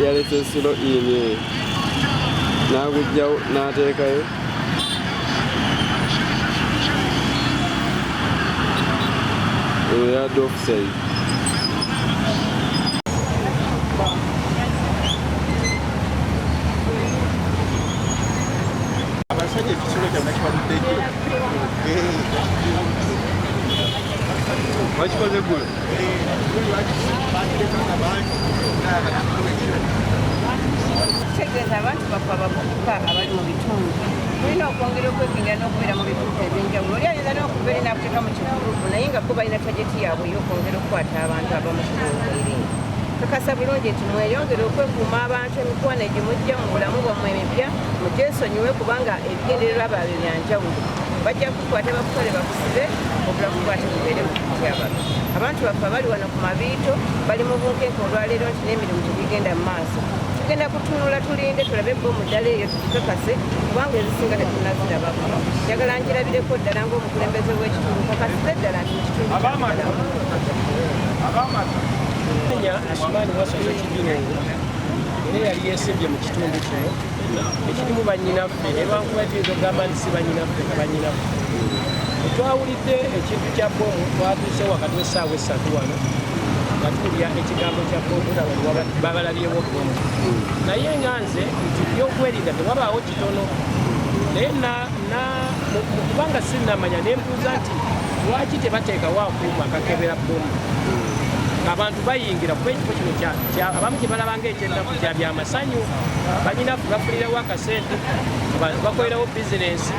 yaletse silo ini nagujjawo n'ateekayo eyo yadde offside. abasajja ekisolo kyonna kibaludde wakikoze gule tegeeza abantu bafa abavubuka abali mu bitundu tulina okwongera okwekengira n'okubeera mu bituufu ebyenjawulo oli ayinza n'okubeera n'akuteeka mu kikurupu naye nga bo balina tajeti yaabwe ey'okwongera okukwata abantu abamu kibuubuire kakasa bulungi nti mweyongere okwekuuma abantu emikwano egimujja mu bulamu bwammwe emipya mugyesonyiwe kubanga ebigendererwa baabwe byanjawulo bajja kukwata bakukole bakusibe obula kukwata mubeere mu kutyabalo abantu baffe abali wano ku mabiito bali mu bunkenke olwaleero nti n'emirimu tegigenda mu maaso tugenda kutunula tulinde tulabe bbomu ddala eyo tukikakase kubanga ezisinga tetunazirabako njagala njirabireko ddala ng'omukulembeze w'ekitundu kakasize ddala nti mukitundu Asumani wasoze kibinongo era yali yeesebye mu kitundu kino ekirimu bannyinaffe nebankubatiza ogamba nti si bannyinaffe nga bannyinaffe twawulidde ekintu kya bbomu twatuuse wakati w'essaawa essatu wano nga tulya ekigambo kya bbomu babalabyewo bbomu naye nga nze nti ebyokwerinda tewabaawo kitono naye kubanga sinnamanya nembuuza nti lwaki tebateekawo akuuma akakebera bbomu abantu bayingira kuba ekifo kino abamu kye balabanga ekyennaku kya byamasanyu banyinafu bafulirawo akasente bakolerawo bizinensi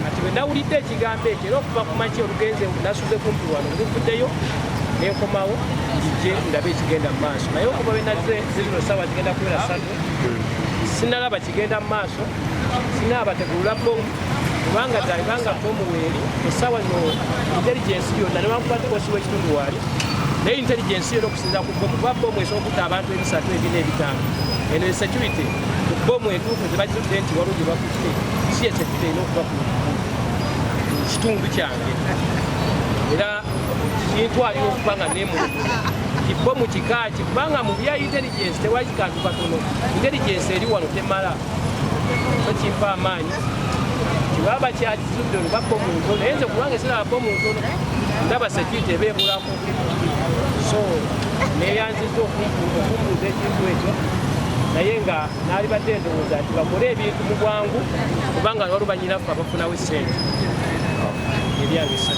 ati bwe nawulidde ekigambo ekyo era okuva ku makya olugenze nasuze kumpi wano oluvuddeyo nenkomawo lijje ndabe ekigenda mu maaso naye okuva bwe nazze zino ssaawa zigenda kuwera 3 sinalaba kigenda mu maaso sinaba tegulula bbomu kubanga zalibanga bbomu weeri essaawa no intelligensi yonna newankubadde kosi w'ekitundu waali naye intelligence yero okusinza ku bbomu kuba bbomu esobola okutta abantu 3 4 5 eno security ku bbomu entuufu zebagizudde nti waliwo gye bakutte si esecurity erina okuba ku kitundu kyange era kintwalira okuba nga nemulugu kibbomu kikaaki kubanga mu bya intelligence tewali kikantu katono intelligence eri wano temala so kimpa amaanyi kibaba kyakizudde oluba bbomu ntono naye nze kubanga esiraba bbomu ntono ndaba security ebeebulako so neyanziza okumbuuza ekintu ekyo naye nga naalibadde ndowooza nti bakole ebintu mu bwangu kubanga waliwo bannyinaffe abafunawo essente ebyangisa.